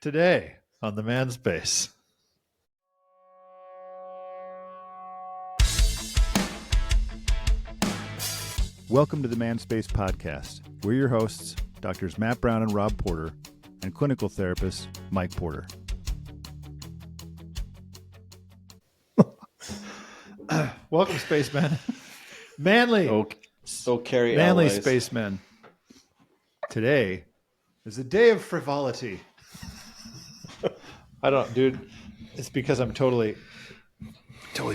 Today on the Manspace. Welcome to the Manspace podcast. We're your hosts, Doctors Matt Brown and Rob Porter, and clinical therapist Mike Porter. Welcome, spacemen. Manly. So carry Manly allies. spacemen. Today is a day of frivolity. I don't, dude. It's because I'm totally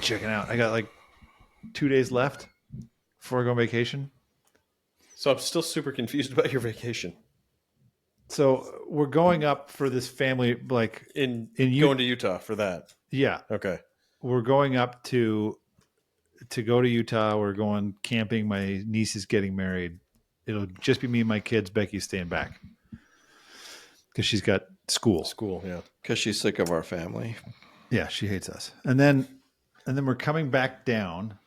checking out. I got like 2 days left before I go on vacation. So I'm still super confused about your vacation. So we're going up for this family, like in Utah. Going to Utah for that. Yeah, Okay. we're going up to go to Utah. We're going camping. My niece is getting married. It'll just be me and my kids. Becky's staying back because she's got school. Yeah. Because she's sick of our family. Yeah, she hates us. And then we're coming back down.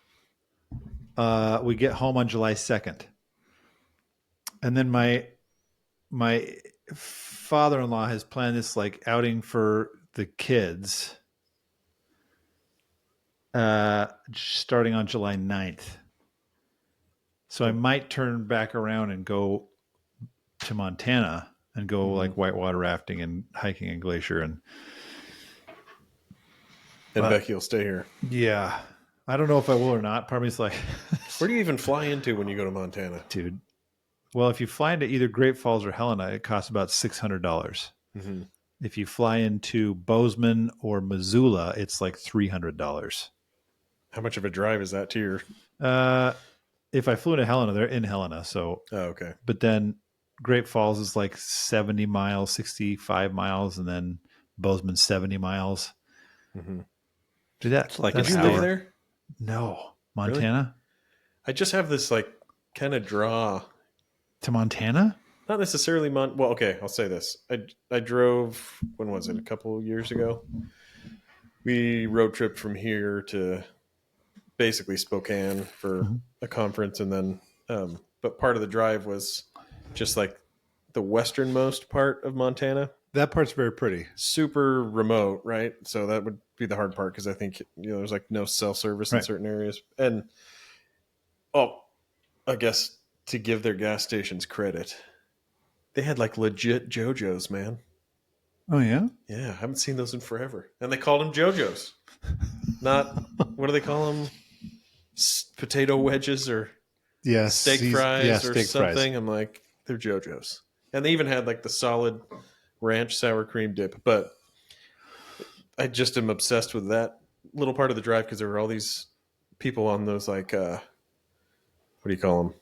We get home on July 2nd. And then my father-in-law has planned this like outing for the kids starting on July 9th. So I might turn back around and go to Montana and go like whitewater rafting and hiking in Glacier. And Becky will stay here. yeah, I don't know if I will or not. Part of me is like, Where do you even fly into when you go to Montana? dude, well, if you fly into either Great Falls or Helena, it costs about $600. Mm-hmm. If you fly into Bozeman or Missoula, it's like $300. How much of a drive is that to your... If I flew into Helena, they're in Helena. So, Oh, okay. but then Great Falls is like 70 miles, 65 miles, and then Bozeman 70 miles. Mm-hmm. Dude, that's like Did you live there? No, Montana. Really? I just have this like kind of draw To Montana? Not necessarily well, okay, I'll say this. I drove, when was it, a couple years ago? We road tripped from here to basically Spokane for a conference, and then but part of the drive was just like the westernmost part of Montana. That part's very pretty. Super remote, right? So that would be the hard part because I think there's like no cell service in certain areas. And I guess to give their gas stations credit, they had like legit JoJo's, man. Oh, yeah? Yeah, I haven't seen those in forever. And they called them JoJo's. Not, what do they call them? Potato wedges or steak fries or something. Fries. I'm like, they're JoJo's. And they even had like the solid ranch sour cream dip. But I just am obsessed with that little part of the drive because there were all these people on those like, what do you call them?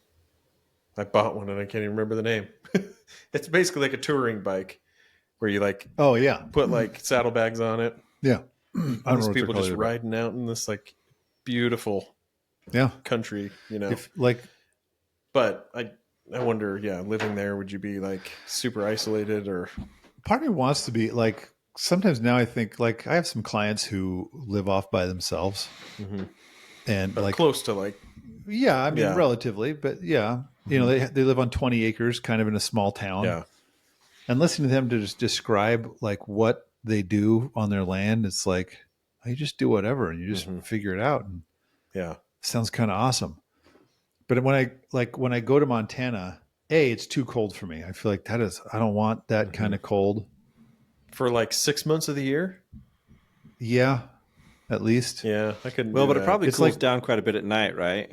I bought one and I can't even remember the name. It's basically like a touring bike where you like put like saddlebags on it. Yeah. All these people just riding out in this like beautiful country, But I wonder, living there, would you be like super isolated or? Part of me wants to be like, sometimes now I think like I have some clients who live off by themselves and like close to like, relatively, but they live on 20 acres kind of in a small town. Yeah. And listening to them to just describe like what they do on their land, it's like, you just do whatever and you just figure it out. And it sounds kind of awesome. But when I go to Montana, it's too cold for me. I feel like I don't want that kind of cold. For like 6 months of the year? Yeah, at least. Yeah, I couldn't. Well, but it probably cools down quite a bit at night, right?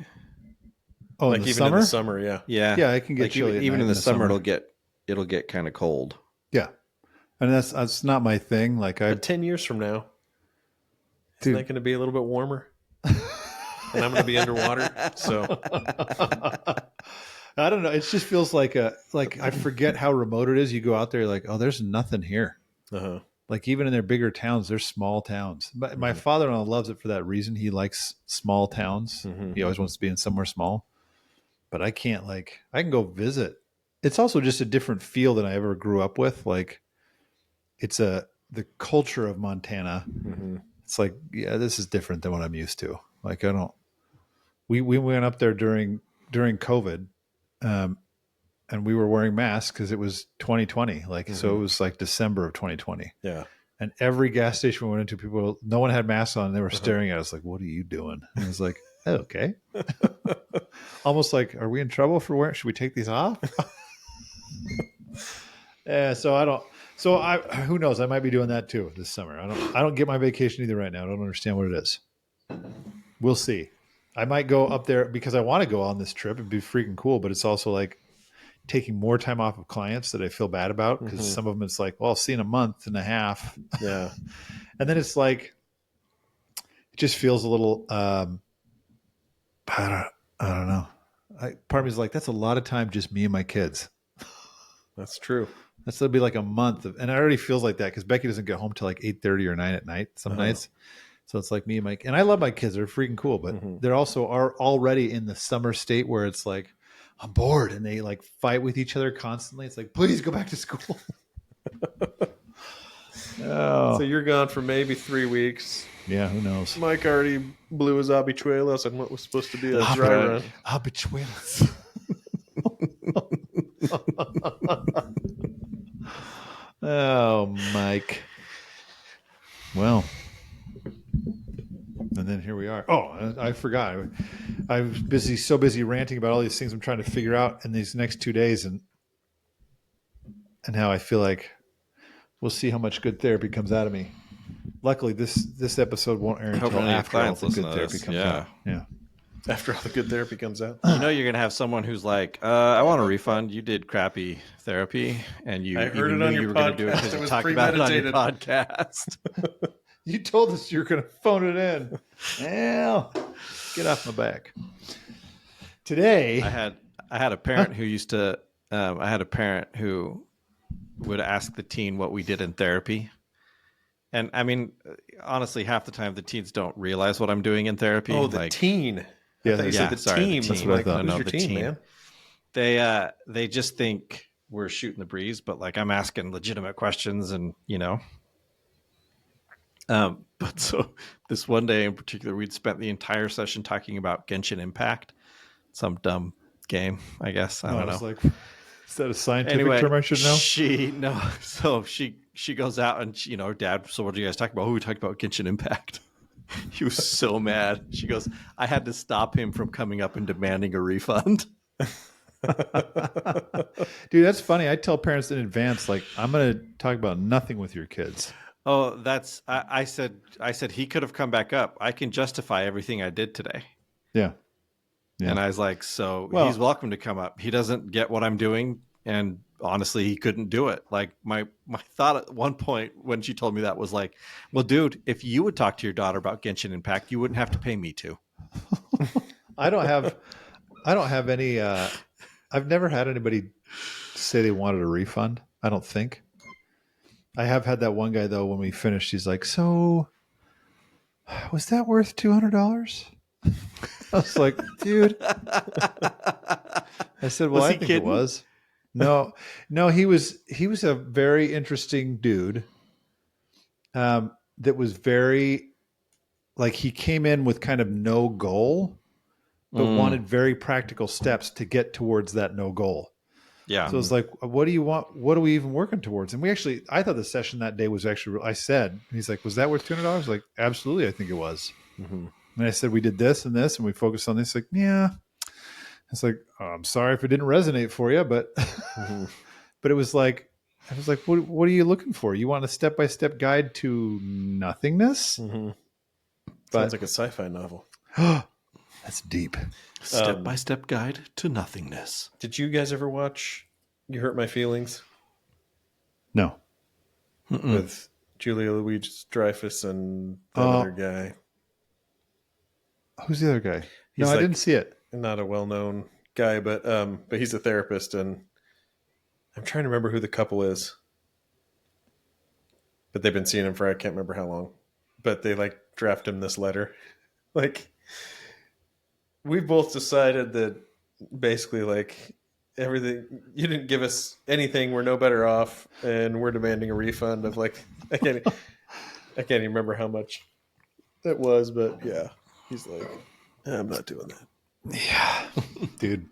Oh, like in the even summer? in the summer, yeah. Yeah, it can get chilly. Even in the summer, summer. it'll get kind of cold. Yeah, and that's not my thing. Like but 10 years from now, isn't that going to be a little bit warmer? And I'm going to be underwater, so I don't know. It just feels like I forget how remote it is. You go out there, like, oh, there's nothing here. Like even in their bigger towns, they're small towns. But my father-in-law loves it for that reason. He likes small towns. He always wants to be in somewhere small. But I can't I can go visit. It's also just a different feel than I ever grew up with. Like it's the culture of Montana. It's like, this is different than what I'm used to. Like we went up there during COVID. and we were wearing masks because it was 2020. Like, Mm-hmm. so it was like December of 2020. Yeah. And every gas station we went into, no one had masks on. And they were staring at us like, what are you doing? And I was like, oh, okay. Almost like, are we in trouble for wearing, should we take these off? Yeah. Who knows? I might be doing that too this summer. I don't get my vacation either right now. I don't understand what it is. We'll see. I might go up there because I want to go on this trip. It'd be freaking cool, but it's also like taking more time off of clients that I feel bad about because some of them it's like, well, I'll see in a month and a half. Yeah. And then it's like, it just feels a little, I don't know. Part of me is like, that's a lot of time, just me and my kids. That's true. That'll be like a month and it already feels like that because Becky doesn't get home till like 8:30 or 9 at night some nights. So it's like me and and I love my kids. They're freaking cool, but they're also are already in the summer state where it's like, I'm bored, and they like fight with each other constantly. It's like, please go back to school. So you're gone for maybe 3 weeks. Yeah, who knows? Mike already blew his habichuelos on what was supposed to be a dry run. Habichuelos. Oh, Mike. Well, and then here we are. Oh, I forgot. I was so busy ranting about all these things I'm trying to figure out in these next 2 days, and how I feel like we'll see how much good therapy comes out of me. Luckily, this episode won't air until after all the good therapy comes out. Yeah. After all the good therapy comes out. You know you're going to have someone who's like, I want a refund. You did crappy therapy, and I heard it on your podcast. It was premeditated. Podcast. You told us you were going to phone it in. Well, get off my back. Today, I had a parent who used to. I had a parent who would ask the teen what we did in therapy, and I mean, honestly, half the time the teens don't realize what I'm doing in therapy. Oh, the teen. Yeah, I thought you said the team. That's what I thought. Who's your team, man? They just think we're shooting the breeze, but like I'm asking legitimate questions, and you know. But so this one day in particular, we'd spent the entire session talking about Genshin Impact, some dumb game, I guess. I don't know. Like, is that a scientific term I should know? So she goes out and she, Dad, so what do you guys talk about? Oh, we talked about Genshin Impact. He was so mad. She goes, I had to stop him from coming up and demanding a refund. Dude, that's funny. I tell parents in advance, like, I'm going to talk about nothing with your kids. Oh, I said he could have come back up. I can justify everything I did today. Yeah. And I was like, he's welcome to come up. He doesn't get what I'm doing. And honestly, he couldn't do it. Like my thought at one point when she told me that was like, well, dude, if you would talk to your daughter about Genshin Impact, you wouldn't have to pay me to. I don't have any, I've never had anybody say they wanted a refund. I don't think. I have had that one guy though, when we finished, he's like, so was that worth $200? I was like, dude, I said, well, I think it was. No, he was a very interesting dude. That was very, like, he came in with kind of no goal, but wanted very practical steps to get towards that no goal. Yeah. So it's like, what do you want? What are we even working towards? And I thought the session that day was actually, I said, he's like, was that worth $200? Like, absolutely. I think it was. Mm-hmm. And I said, we did this and this, and we focused on this. Like, yeah. It's like, oh, I'm sorry if it didn't resonate for you, but, but it was like, I was like, what are you looking for? You want a step-by-step guide to nothingness? Mm-hmm. Sounds like a sci-fi novel. That's deep. Step-by-step guide to nothingness. Did you guys ever watch You Hurt My Feelings? No. With Julia Louis-Dreyfus and the other guy. Who's the other guy? No, I didn't see it. Not a well-known guy, but he's a therapist, and I'm trying to remember who the couple is. But they've been seeing him for I can't remember how long. But they like draft him this letter. Like, we've both decided that basically, like, everything, you didn't give us anything, we're no better off, and we're demanding a refund of, like, I can't even remember how much it was, but yeah, he's like, I'm not doing that. Yeah, dude.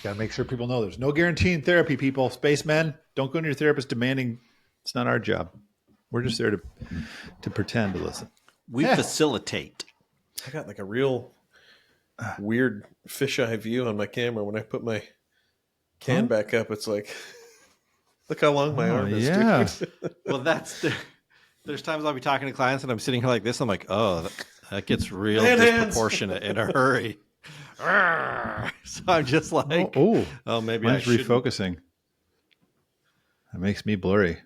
Got to make sure people know there's no guarantee in therapy, people. Spacemen, don't go to your therapist demanding. It's not our job. We're just there to pretend to listen. We facilitate. I got like a real weird fisheye view on my camera when I put my can back up. It's like, look how long my arm is. Yeah. Well, there's times I'll be talking to clients and I'm sitting here like this. I'm like, oh, that gets real disproportionate in a hurry. So I'm just like, maybe mine's refocusing. That makes me blurry.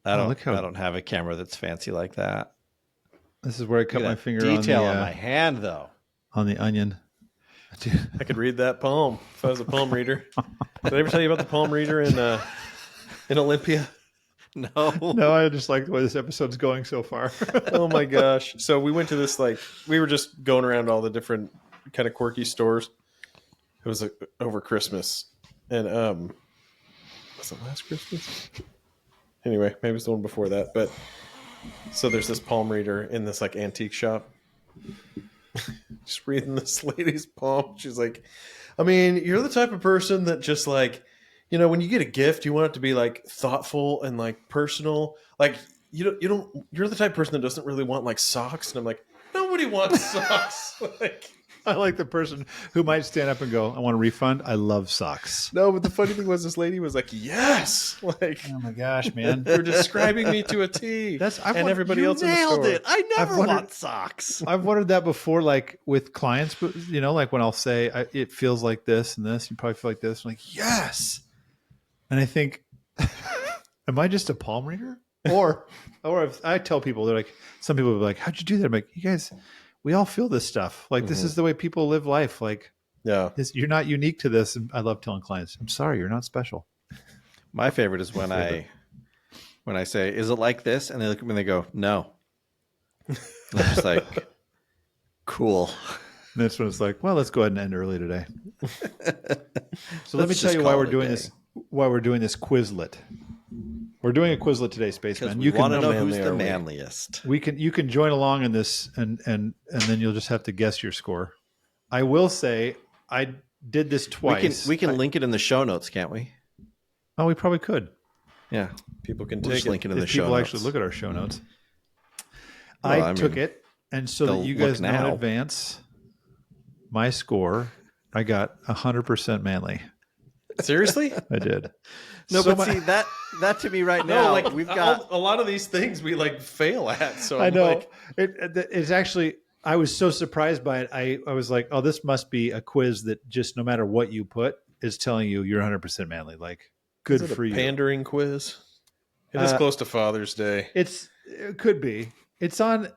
I don't have a camera that's fancy like that. This is where I cut my finger detail on my hand, though. On the onion. I could read that palm if I was a palm reader. Did I ever tell you about the palm reader in Olympia? No, I just like the way this episode's going so far. Oh my gosh. So we went to this, we were just going around all the different kind of quirky stores. It was over Christmas. And was it last Christmas? Anyway, maybe it's the one before that. But so there's this palm reader in this antique shop. Just reading this lady's palm. She's like, I mean, you're the type of person that just when you get a gift, you want it to be thoughtful and personal. You're the type of person that doesn't really want socks. And I'm like, nobody wants socks. I like the person who might stand up and go, I want a refund. I love socks. No, but the funny thing was this lady was like, yes. Oh my gosh, man. You're describing me to a T. And everybody else in the store. Nailed it. I never want socks. I've wondered that before, with clients, but when I'll say it feels like this and this, you probably feel like this. I'm like, yes. And I think, am I just a palm reader? Or if I tell people, they're like, some people will be like, how'd you do that? I'm like, you guys, we all feel this stuff. This is the way people live life. You're not unique to this. And I love telling clients, I'm sorry, you're not special. My favorite is when I say, is it like this? And they look at me and they go, no. And I'm just like, cool. And that's when it's like, well, let's go ahead and end early today. So let me tell you why we're doing this. Why we're doing this Quizlet. We're doing a Quizlet today, Spaceman. You want to know who's the manliest. You can join along in this, and then you'll just have to guess your score. I will say I did this twice. We can link it in the show notes, can't we? Oh, we probably could. Yeah, people can take link it in the show notes. People actually look at our show notes. I took it, and so that you guys know in advance, my score, I got 100% manly. Seriously? I did. No, so see that to me right now, we've got a lot of these things we fail at. So I know it's actually. I was so surprised by it. I was like, oh, this must be a quiz that just no matter what you put is telling you you're 100% manly. Good for you. Pandering quiz. It is close to Father's Day. It could be. It's on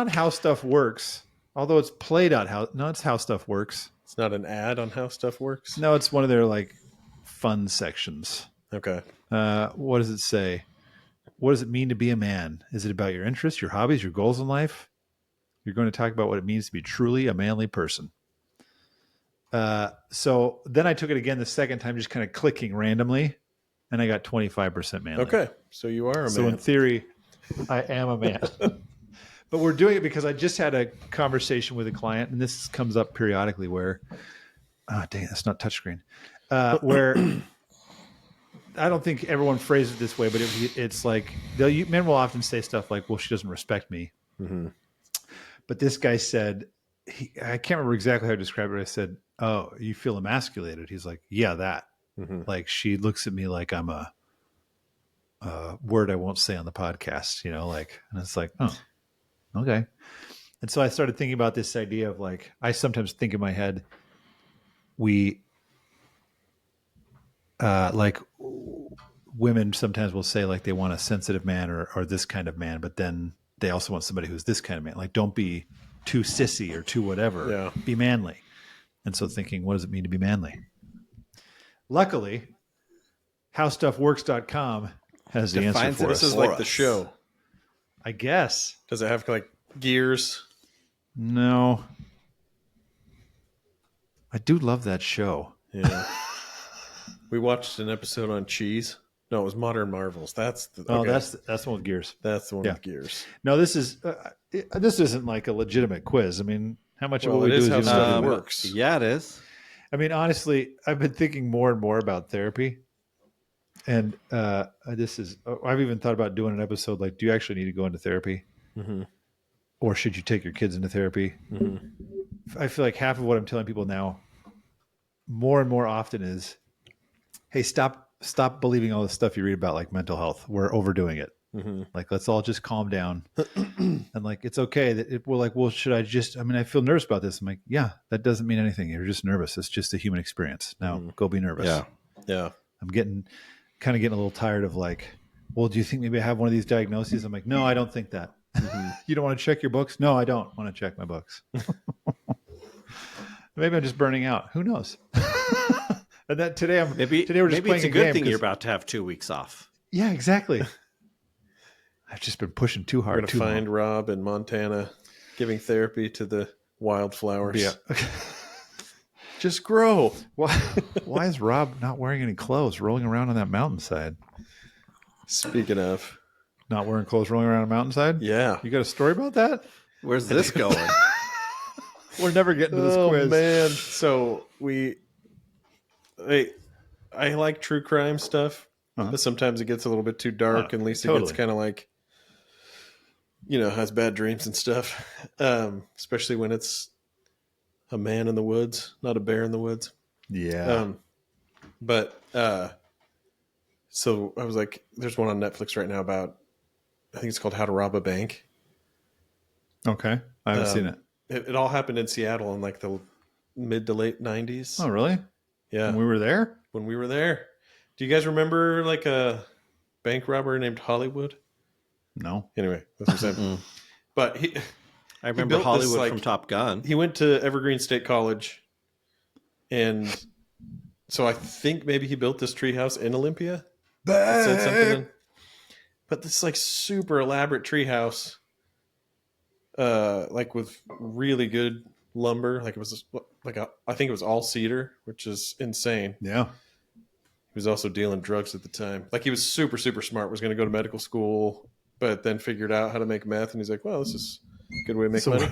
How Stuff Works. Although it's played out it's How Stuff Works. It's not an ad on How Stuff Works. No, it's one of their fun sections. Okay. What does it say? What does it mean to be a man? Is it about your interests, your hobbies, your goals in life? You're going to talk about what it means to be truly a manly person. So then I took it again the second time, just kind of clicking randomly, and I got 25% manly. Okay. So you are a man. So in theory, I am a man. But we're doing it because I just had a conversation with a client, and this comes up periodically where, dang, that's not touchscreen. Where I don't think everyone phrases it this way, but it's men will often say stuff like, well, she doesn't respect me. Mm-hmm. But this guy said, I can't remember exactly how I described it. I said, oh, you feel emasculated. He's like, yeah, that. Mm-hmm. She looks at me like I'm a word I won't say on the podcast, and it's like, oh, okay. And so I started thinking about this idea of I sometimes think in my head, women sometimes will say they want a sensitive man or this kind of man, but then they also want somebody who's this kind of man. Don't be too sissy or too whatever. Yeah. Be manly. And so thinking, what does it mean to be manly? Luckily, howstuffworks.com has the answer for us. This is the show. I guess. Does it have gears? No. I do love that show. Yeah. We watched an episode on cheese. No, it was Modern Marvels. That's the that's the one with gears. That's the one with gears. No, this isn't a legitimate quiz. I mean, how much of what we do is how stuff works. Yeah, it is. I mean, honestly, I've been thinking more and more about therapy. And I've even thought about doing an episode like, do you actually need to go into therapy? Mm-hmm. Or should you take your kids into therapy? Mm-hmm. I feel like half of what I'm telling people now, more and more often, is, hey, stop believing all the stuff you read about like mental health. We're overdoing it. Mm-hmm. Like, let's all just calm we're like, it's okay that we're like, well, should I just, I mean, I feel nervous about this. I'm like, yeah, that doesn't mean anything. You're just nervous. It's just a human experience. Now go be nervous. Yeah. Yeah. I'm getting a little tired of like, well, do you think maybe I have one of these diagnoses? I'm like, no, I don't think that. Mm-hmm. You don't want to check your books? No, I don't want to check my books. Maybe I'm just burning out. Who knows? And that today we're just maybe playing it's a good thing because, you're about to have 2 weeks off. yeah, exactly. I've just been pushing too hard. We're going to find Rob in Montana giving therapy to the wildflowers. Yeah. Just grow. Why is Rob not wearing any clothes rolling around on that mountainside? Speaking of. Not wearing clothes rolling around a mountainside? Yeah. You got a story about that? Where's this going? We're never getting to this quiz. Oh, man. So I like true crime stuff, but sometimes it gets a little bit too dark, and Lisa gets kind of like, has bad dreams and stuff, especially when it's a man in the woods, not a bear in the woods. Yeah. So I was like, there's one on Netflix right now about, I think it's called How to Rob a Bank. Okay. I haven't seen it. It all happened in Seattle in like the mid to late 90s. Oh, really? Yeah. When we were there? When we were there. Do you guys remember like a bank robber named Hollywood? No. Anyway, that's what I'm saying. But I remember built Hollywood this, from Top Gun. He went to Evergreen State College, and so I think maybe he built this treehouse in Olympia. Said something but this like super elaborate treehouse, like with really good lumber. Like it was I think it was all cedar, which is insane. Yeah. He was also dealing drugs at the time. Like he was super, super smart, was going to go to medical school, but then figured out how to make meth. And he's like, well, this is a good way to make money.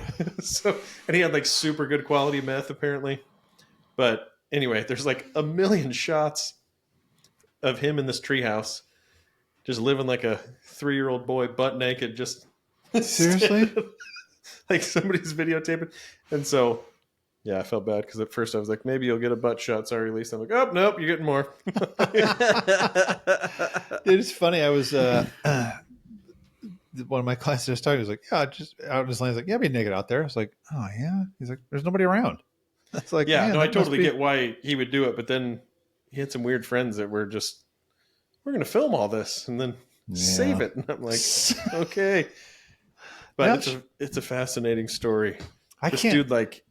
And he had like super good quality meth apparently. But anyway, there's like a million shots of him in this treehouse, just living like a 3-year-old boy, butt naked, just seriously, like somebody's videotaping. And so, yeah, I felt bad because at first I was like, maybe you'll get a butt shot. Sorry, Lisa. I'm like, oh, nope, you're getting more. It's funny. I was one of my classes I was talking. He was like, yeah, just out in his land. He's like, yeah, be naked out there. I was like, oh yeah. He's like, there's nobody around. That's like, yeah, man, no, I totally get why he would do it, but then he had some weird friends that were just, we're going to film all this and then save it. And I'm like, okay. But it's a fascinating story. This dude like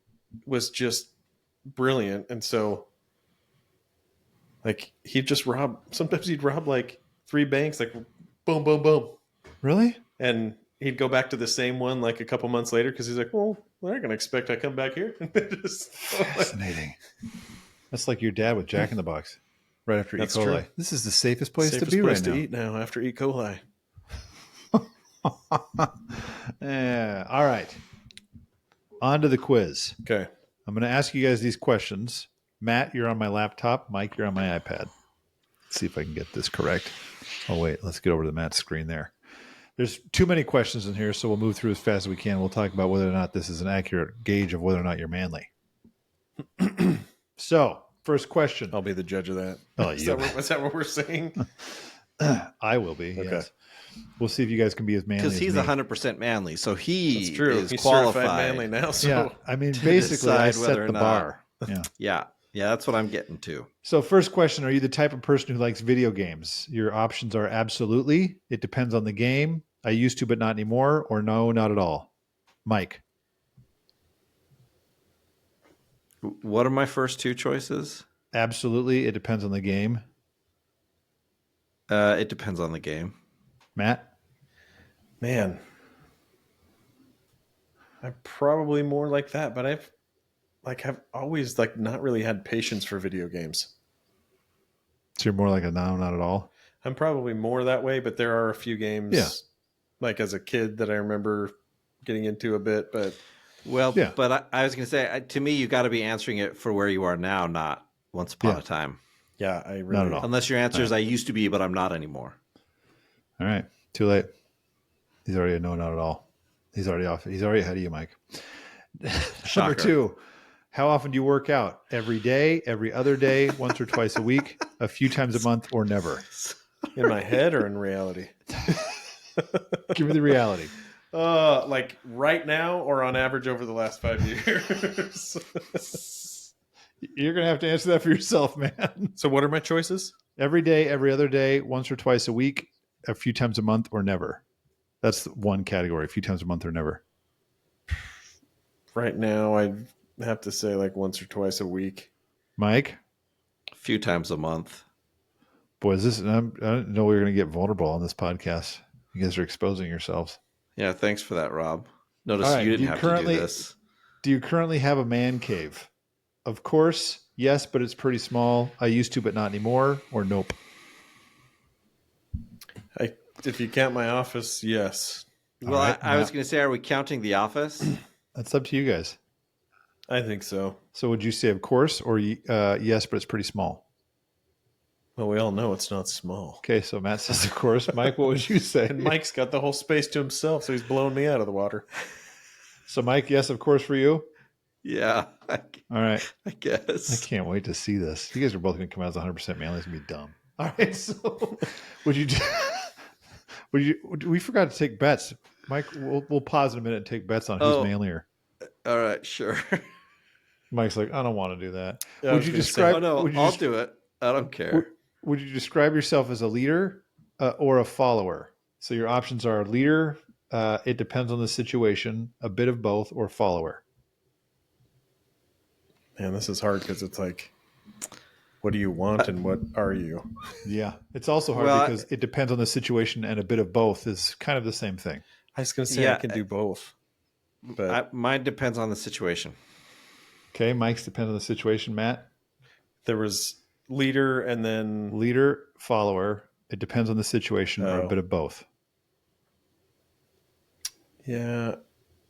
was just brilliant. And so like sometimes he'd rob like 3 banks, like boom, boom, boom. Really? And he'd go back to the same one like a couple months later because he's like, well, they're not going to expect I come back here. Fascinating. That's like your dad with Jack in the Box right after That's E. coli. true. This is the safest place to be right now. Eat now after E. coli. Yeah. All right. On to the quiz. Okay. I'm going to ask you guys these questions. Matt, you're on my laptop. Mike, you're on my iPad. Let's see if I can get this correct. Oh, wait. Let's get over to Matt's screen there. There's too many questions in here, so we'll move through as fast as we can. We'll talk about whether or not this is an accurate gauge of whether or not you're manly. So, first question. I'll be the judge of that. Oh, is that what we're saying? I will be. Okay. Yes. We'll see if you guys can be as manly as me. Because he's 100% manly, so he's he's qualified. Certified manly now. So. Yeah, I mean, basically, I set the bar. Yeah. Yeah, that's what I'm getting to. So first question, are you the type of person who likes video games? Your options are absolutely, it depends on the game, I used to but not anymore, or no, not at all. Mike. What are my first 2 choices? Absolutely, it depends on the game. It depends on the game. Matt? Man. I'm probably more like that, but I've always not really had patience for video games. So you're more like a no, not at all? I'm probably more that way, but there are a few games like as a kid that I remember getting into a bit, but Well, Yeah. but I was going to say, to me, you got to be answering it for where you are now, not once upon a time. Yeah, I really Not at all. Unless your answer is I used to be, but I'm not anymore. All right. Too late. He's already no, not at all. He's already off. He's already ahead of you, Mike. Number 2, how often do you work out? Every day, every other day, once or twice a week, a few times a month, or never? In my head or in reality? Give me the reality. Like right now or on average over the last 5 years? You're going to have to answer that for yourself, man. So what are my choices? Every day, every other day, once or twice a week, a few times a month, or never. That's one category, a few times a month or never. Right now, I'd have to say like once or twice a week. Mike? A few times a month. Boy, I didn't know we were going to get vulnerable on this podcast. You guys are exposing yourselves. Yeah, thanks for that, Rob. Notice you didn't have to do this. Do you currently have a man cave? Of course, yes, but it's pretty small. I used to, but not anymore, or nope? If you count my office, yes. Well, right, I was going to say, are we counting the office? That's up to you guys. I think so. So would you say of course or yes, but it's pretty small? Well, we all know it's not small. Okay, so Matt says of course. Mike, what would you say? And Mike's got the whole space to himself, so he's blowing me out of the water. So Mike, yes, of course for you? Yeah. All right. I guess. I can't wait to see this. You guys are both going to come out as 100% manly. It's going to be dumb. All right, so we forgot to take bets. Mike, we'll pause in a minute and take bets on who's manlier. All right, sure. Mike's like, I don't want to do that. Yeah, would you describe? I'll do it. I don't care. Would you describe yourself as a leader or a follower? So your options are leader. It depends on the situation. A bit of both, or follower. Man, this is hard because it's like, what do you want and what are you? Yeah, it's also hard because it depends on the situation, and a bit of both is kind of the same thing. I was going to say I can do both. But mine depends on the situation. Okay, Mike's depends on the situation. Matt? There was leader and then... Leader, follower. It depends on the situation or a bit of both. Yeah,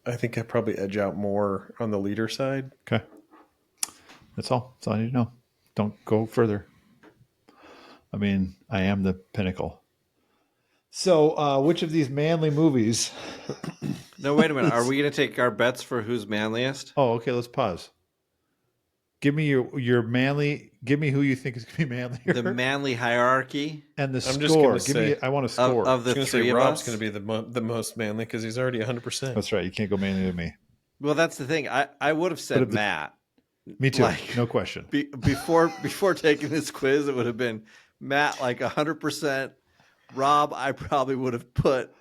I think I probably edge out more on the leader side. Okay. That's all. That's all I need to know. Don't go further. I mean, I am the pinnacle. So, which of these manly movies... No, wait a minute. Are we going to take our bets for who's manliest? Oh, okay. Let's pause. Give me your manly. Give me who you think is going to be manlier. The manly hierarchy and the score. I want a score of the three of Rob's us. Going to be the most manly because he's already 100%. That's right. You can't go manly to me. Well, that's the thing. I would have said Matt. Me too. No question. Before taking this quiz, it would have been Matt like 100%. Rob, I probably would have put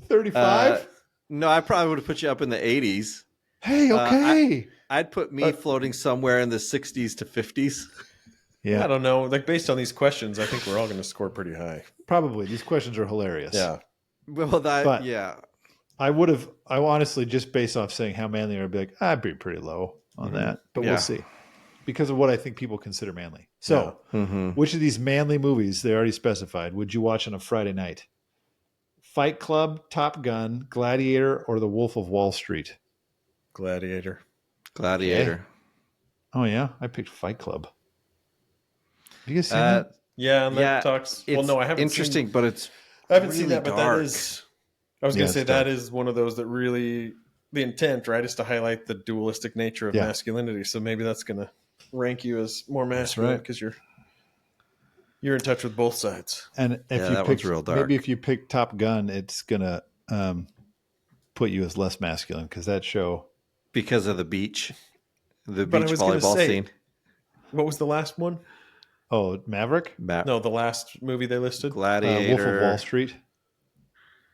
35. No, I probably would have put you up in the 80s. Hey, okay. I'd put me floating somewhere in the 60s to 50s. Yeah. I don't know. Like based on these questions, I think we're all going to score pretty high. Probably. These questions are hilarious. Yeah. Well, yeah. I honestly, just based off saying how manly I'd be like, I'd be pretty low on that, but we'll see. Because of what I think people consider manly. So, which of these manly movies, they already specified, would you watch on a Friday night? Fight Club, Top Gun, Gladiator, or The Wolf of Wall Street? Gladiator. Okay. Oh, yeah? I picked Fight Club. Have you guys seen that? Yeah, and that talks... Well, no, I haven't interesting, but it's I haven't really seen that, but dark. that is... I was going to say that is one of those that really... The intent, right, is to highlight the dualistic nature of masculinity. So maybe that's going to rank you as more masculine because you're in touch with both sides. And if you pick, real dark. Maybe if you pick Top Gun, it's gonna put you as less masculine because that show because of the beach volleyball scene. What was the last one? Oh, Maverick? No, the last movie they listed, Gladiator, Wolf of Wall Street.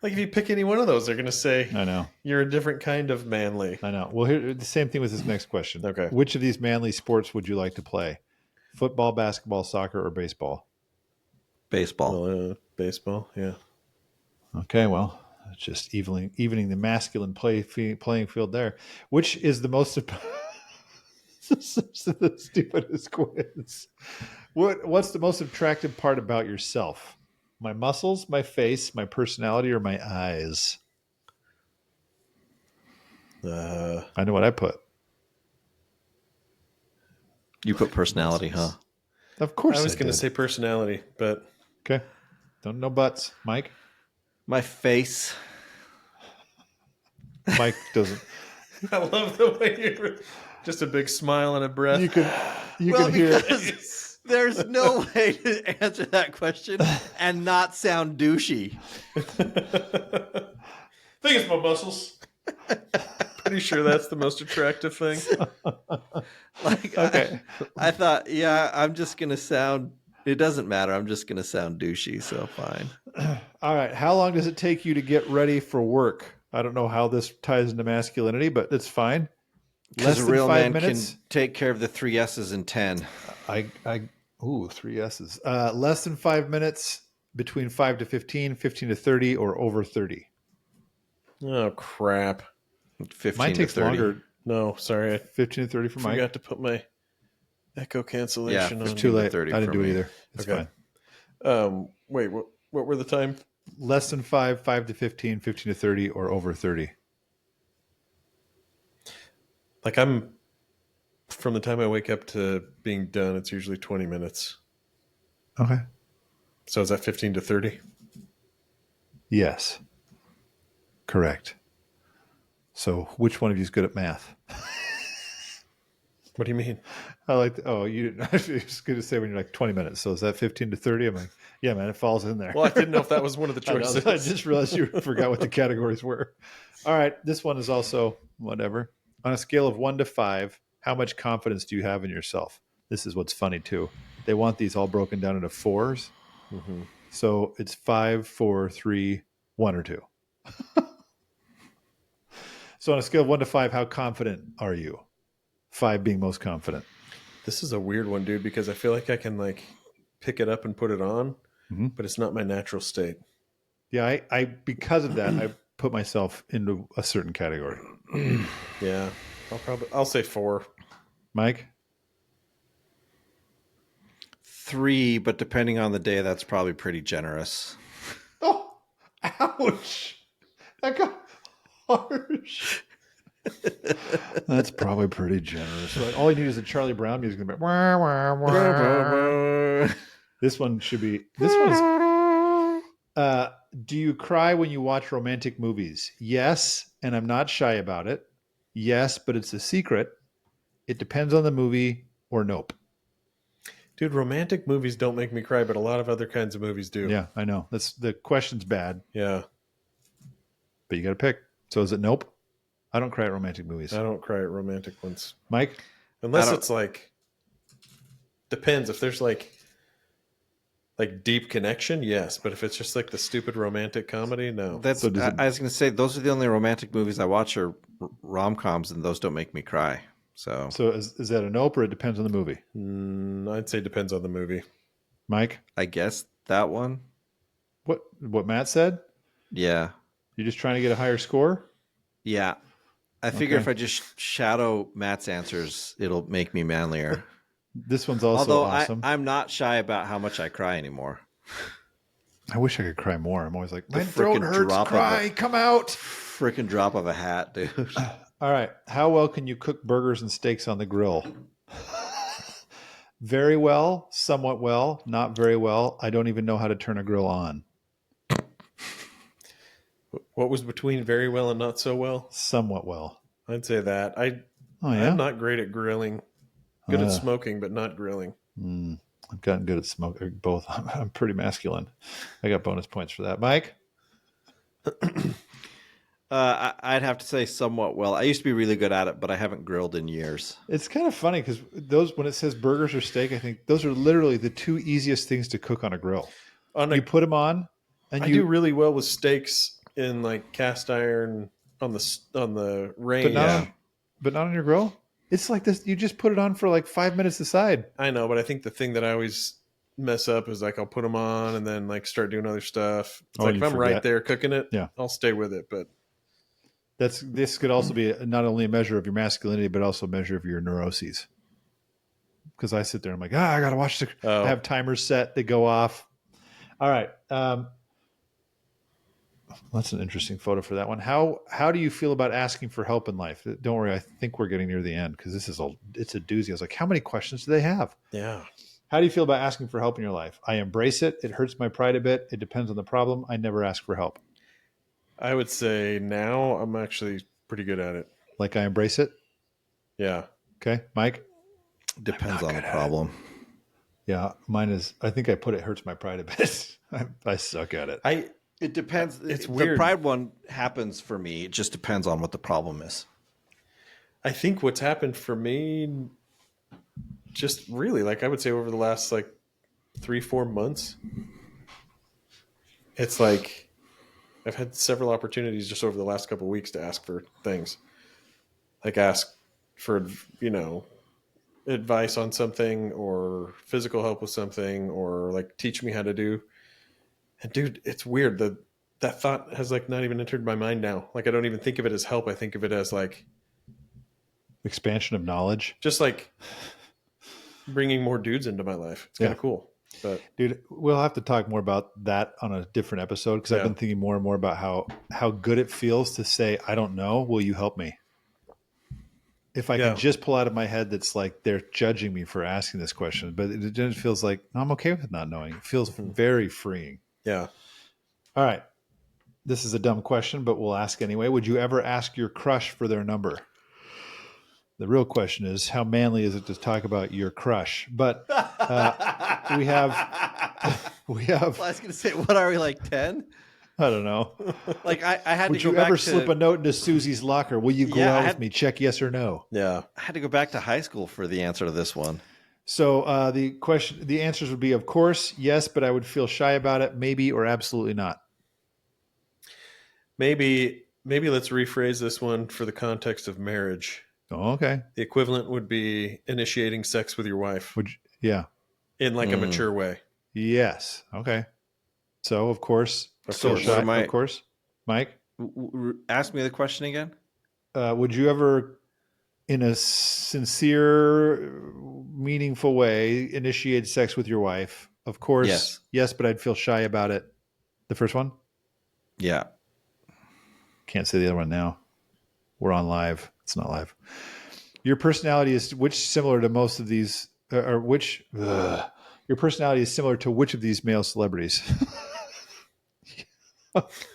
Like if you pick any one of those, they're going to say, "I know you're a different kind of manly." I know. Well, here the same thing with this next question. Okay, which of these manly sports would you like to play? Football, basketball, soccer, or baseball? Baseball. Well, baseball. Yeah. Okay. Well, it's just evening the masculine playing field there. Which is the most the stupidest quiz? What's the most attractive part about yourself? My muscles, my face, my personality, or my eyes? I know what I put. You put personality, huh? Of course I was going to did. say personality, but... Okay. Don't know buts. Mike? My face. Mike doesn't. I love the way you just a big smile and a breath. You can hear. There's no way to answer that question and not sound douchey. I think it's my muscles. Pretty sure that's the most attractive thing. Like, Okay. I thought, yeah, I'm just going to sound, it doesn't matter. I'm just going to sound douchey. So fine. All right. How long does it take you to get ready for work? I don't know how this ties into masculinity, but it's fine. Because a real 5 man minutes. can take care of the 3 S's in 10. Ooh, 3 S's. Less than 5 minutes, between 5 to 15, 15 to 30, or over 30. Oh, crap. 15 Mine to takes 30. longer. No, sorry. I 15 to 30 for Mike. forgot to put my echo cancellation on. It's too late. 30 I didn't for do it me. either. It's Okay. fine. Wait, what were the time? Less than 5, 5 to 15, 15 to 30, or over 30. Like from the time I wake up to being done, it's usually 20 minutes. Okay. So is that 15 to 30? Yes. Correct. So which one of you is good at math? What do you mean? I like, you didn't, I was going to say when you're like 20 minutes. So is that 15 to 30? I'm like, yeah, man, it falls in there. Well, I didn't know if that was one of the I know, choices. I just realized you forgot what the categories were. All right. This one is also whatever. On a scale of 1 to 5, how much confidence do you have in yourself? This is what's funny too. They want these all broken down into 4s. Mm-hmm. So it's 5, 4, 3, 1 or 2. So on a scale of 1 to 5, how confident are you? 5 being most confident. This is a weird one, dude, because I feel like I can like pick it up and put it on, but it's not my natural state. Yeah, I because of that, I put myself into a certain category. Yeah, I'll say 4. Mike? 3, but depending on the day, that's probably pretty generous. Oh, ouch. That got harsh. That's probably pretty generous. All you need is a Charlie Brown music. Wah, wah, wah. This one should be. This one's. Do you cry when you watch romantic movies? Yes, and I'm not shy about it. Yes, but it's a secret. It depends on the movie, or nope. Dude, romantic movies don't make me cry, but a lot of other kinds of movies do. Yeah, I know. The question's bad. Yeah. But you got to pick. So is it nope? I don't cry at romantic movies. I don't cry at romantic ones. Mike? Unless it's like, depends. If there's like deep connection, yes. But if it's just like the stupid romantic comedy, no. I was going to say, those are the only romantic movies I watch are rom-coms, and those don't make me cry. So is that a nope, or it depends on the movie? I'd say depends on the movie. Mike? I guess that one. What Matt said? Yeah. You're just trying to get a higher score? Yeah. I figure if I just shadow Matt's answers, it'll make me manlier. This one's also awesome. I'm not shy about how much I cry anymore. I wish I could cry more. I'm always like, my The throat frickin' hurts, drop of cry, come out. Freaking drop of a hat, dude. All right. How well can you cook burgers and steaks on the grill? Very well, somewhat well, not very well. I don't even know how to turn a grill on. What was between very well and not so well? Somewhat well. I'd say that. yeah? I'm not great at grilling. Good at smoking, but not grilling. I've gotten good at smoking both. I'm pretty masculine. I got bonus points for that. Mike? I'd have to say somewhat well. I used to be really good at it, but I haven't grilled in years. It's kind of funny because when it says burgers or steak, I think those are literally the 2 easiest things to cook on a grill. You put them on, and I do really well with steaks in like cast iron on the range. But not on your grill. It's like this. You just put it on for like 5 minutes aside. I know, but I think the thing that I always mess up is like I'll put them on and then like start doing other stuff. It's like if I'm right there cooking it, I'll stay with it. But this could also be not only a measure of your masculinity, but also a measure of your neuroses. Because I sit there, I'm like, I gotta watch I have timers set, they go off. All right. That's an interesting photo for that one. How do you feel about asking for help in life? Don't worry, I think we're getting near the end because it's a doozy. I was like, how many questions do they have? Yeah. How do you feel about asking for help in your life? I embrace it. It hurts my pride a bit. It depends on the problem. I never ask for help. I would say now I'm actually pretty good at it. Like I embrace it. Yeah. Okay, Mike. Depends on the problem. Yeah, mine is. I think I put it hurts my pride a bit. I suck at it. It depends. It's the weird. pride one happens for me. It just depends on what the problem is. I think what's happened for me, just really, like I would say over the last like 3-4 months, it's like I've had several opportunities just over the last couple of weeks to ask for things. Like ask for, advice on something or physical help with something or like teach me how to do. And dude, it's weird. That thought has like not even entered my mind now. Like I don't even think of it as help. I think of it as like expansion of knowledge. Just like bringing more dudes into my life. It's kind of cool. But dude, we'll have to talk more about that on a different episode because I've been thinking more and more about how good it feels to say, I don't know. Will you help me? If I can just pull out of my head that's like they're judging me for asking this question, but it just feels like no, I'm okay with not knowing. It feels very freeing. Yeah. All right. This is a dumb question, but we'll ask anyway. Would you ever ask your crush for their number? The real question is, how manly is it to talk about your crush? But we have. Well, I was going to say, what are we, like 10? I don't know. Like I had Would to go you back ever to slip a note into Susie's locker? Will you go out with me? Check yes or no. Yeah. I had to go back to high school for the answer to this one. So the answers would be, of course, yes, but I would feel shy about it, maybe, or absolutely not. Maybe let's rephrase this one for the context of marriage. Oh, okay. The equivalent would be initiating sex with your wife. Yeah. In like a mature way. Yes. Okay. So, of course. Of course. Mike? Ask me the question again. Would you ever, in a sincere, meaningful way, initiate sex with your wife? Of course. Yes, but I'd feel shy about it. The first one? Yeah. Can't say the other one now. We're on live. It's not live. Your personality is similar to most of these, your personality is similar to which of these male celebrities?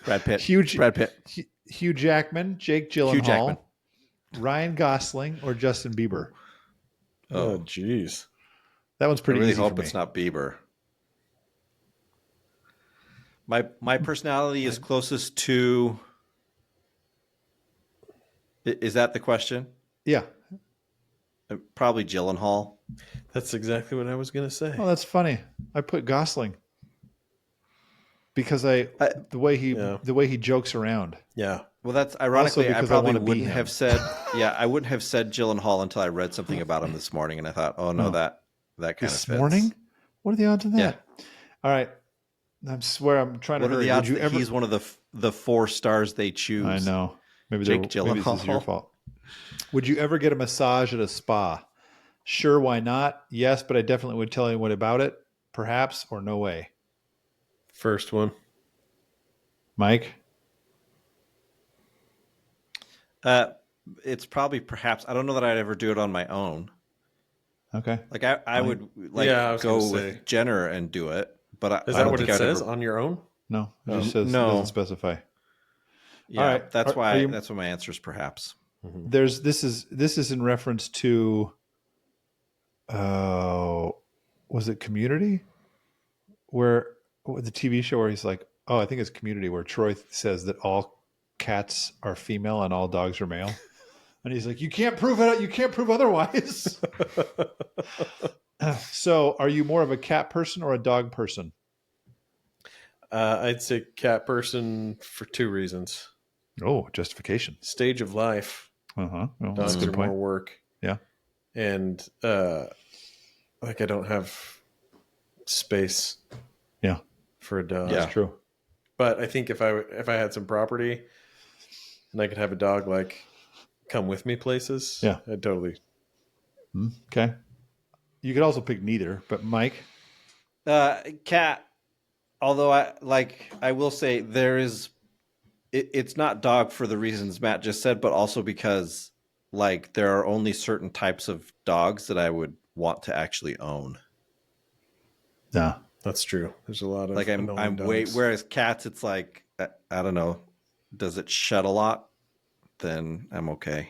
Brad Pitt. Hugh Jackman, Jake Gyllenhaal, Ryan Gosling, or Justin Bieber. Oh, jeez. That one's pretty easy. I really hope it's not Bieber. My personality is closest to. Is that the question? Yeah. Probably Gyllenhaal. That's exactly what I was going to say. Oh, that's funny. I put Gosling because the way he jokes around. Yeah. Well, that's ironically. I probably wouldn't have said. Yeah, I wouldn't have said Gyllenhaal until I read something about him this morning, and I thought, oh no, that kind of fits. This morning? What are the odds of that? Yeah. All right. I swear I'm trying to. What are the odds that he's one of the 4 stars they choose? I know. Maybe this Gyllenhaal. is your fault. Would you ever get a massage at a spa? Sure, why not? Yes, but I definitely would tell anyone about it. Perhaps or no way. First one. Mike? It's probably perhaps. I don't know that I'd ever do it on my own. Okay. Like I would go with Jenner and do it, but is that what it says on your own? No, it just says no. It doesn't specify. Yeah, all right. That's why. That's what my answer is. Perhaps. Mm-hmm. This is in reference to. Was it Community? Where the TV show where he's like, oh, I think it's Community, where Troy says that all cats are female and all dogs are male, and he's like, you can't prove it. You can't prove otherwise. So, are you more of a cat person or a dog person? I'd say cat person for 2 reasons. Oh, justification. Stage of life. Well, dogs are more work. Yeah. And like I don't have space. Yeah. For a dog. Yeah, that's true. But I think if I had some property and I could have a dog like come with me places, I'd totally. Okay. You could also pick neither, but Mike? Cat. Although I will say there is it's not dog for the reasons Matt just said, but also because like there are only certain types of dogs that I would want to actually own. Yeah, that's true. There's a lot of like I'm way. Whereas cats, it's like I don't know. Does it shed a lot? Then I'm okay.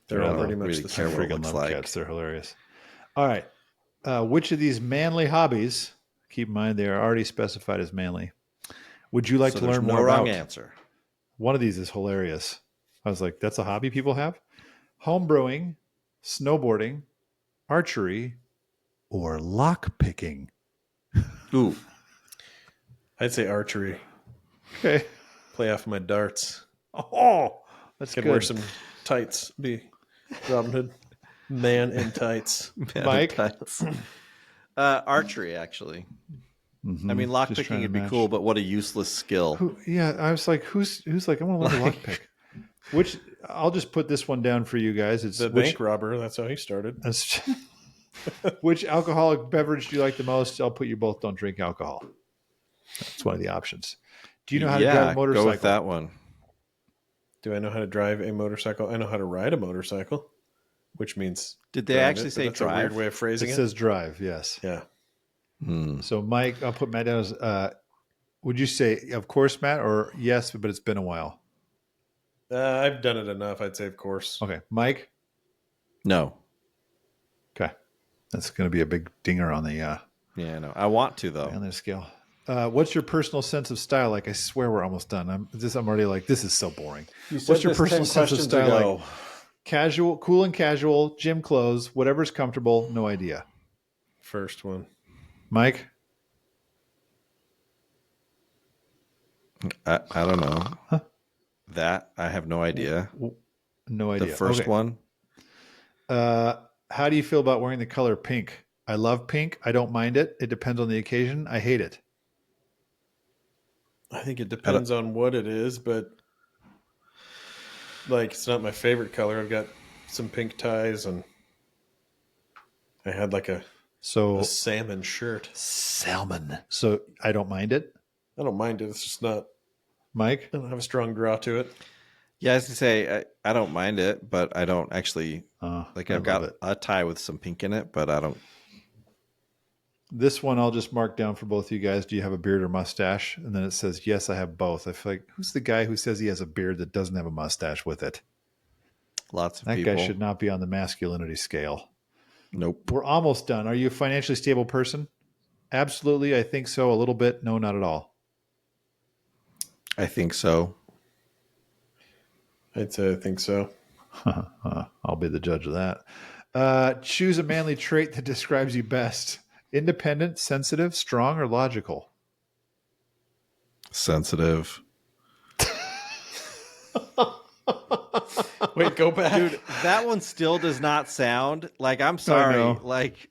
They're all pretty much really the care same. what it Freaking looks love like. cats. They're hilarious. All right. Which of these manly hobbies, keep in mind they are already specified as manly, would you like to learn more wrong about? Answer. One of these is hilarious. I was like, that's a hobby people have? Home brewing, snowboarding, archery, or lock picking. Ooh. I'd say archery. Okay. Play off my darts. Oh, that's Could good. wear some tights. Be Robin Hood. Man in tights. Mike? Archery, actually. Mm-hmm. I mean, lock picking would be cool, but what a useless skill. I was like, who's like, I want to learn to lock pick. Which I'll just put this one down for you guys. It's the bank robber. That's how he started. Which alcoholic beverage do you like the most? I'll put you both don't drink alcohol. That's one of the options. Do you know how to drive a motorcycle? Go with that one. Do I know how to drive a motorcycle? I know how to ride a motorcycle, which means did they actually say that's drive? a weird way of phrasing it. It says drive, yes. Yeah. So Mike, I'll put Matt down as would you say of course, Matt, or yes, but it's been a while? I've done it enough. I'd say of course. Okay. Mike? No. Okay. That's going to be a big dinger on the yeah, no. I want to though. On the scale. What's your personal sense of style like? I swear we're almost done. I'm already like, this is so boring. What's your personal sense of style like? Casual, cool and casual, gym clothes, whatever's comfortable, no idea. First one. Mike? I don't know. Huh? That I have no idea. No idea. The first one. How do you feel about wearing the color pink? I love pink. I don't mind it. It depends on the occasion. I hate it. I think it depends on what it is, but like it's not my favorite color. I've got some pink ties and I had like a salmon shirt. Salmon. So I don't mind it. I don't mind it. It's just not. Mike? I don't have a strong draw to it. Yeah, I was going to say, I don't mind it, but I don't actually, I've got a tie with some pink in it, but I don't. This one I'll just mark down for both of you guys. Do you have a beard or mustache? And then it says, yes, I have both. I feel like, who's the guy who says he has a beard that doesn't have a mustache with it? Lots of that people. That guy should not be on the masculinity scale. Nope. We're almost done. Are you a financially stable person? Absolutely. I think so. A little bit. No, not at all. I think so. I'd say I think so. I'll be the judge of that. Choose a manly trait that describes you best. Independent, sensitive, strong, or logical? Sensitive. Wait, go back. Dude, that one still does not sound like, I'm sorry. Like,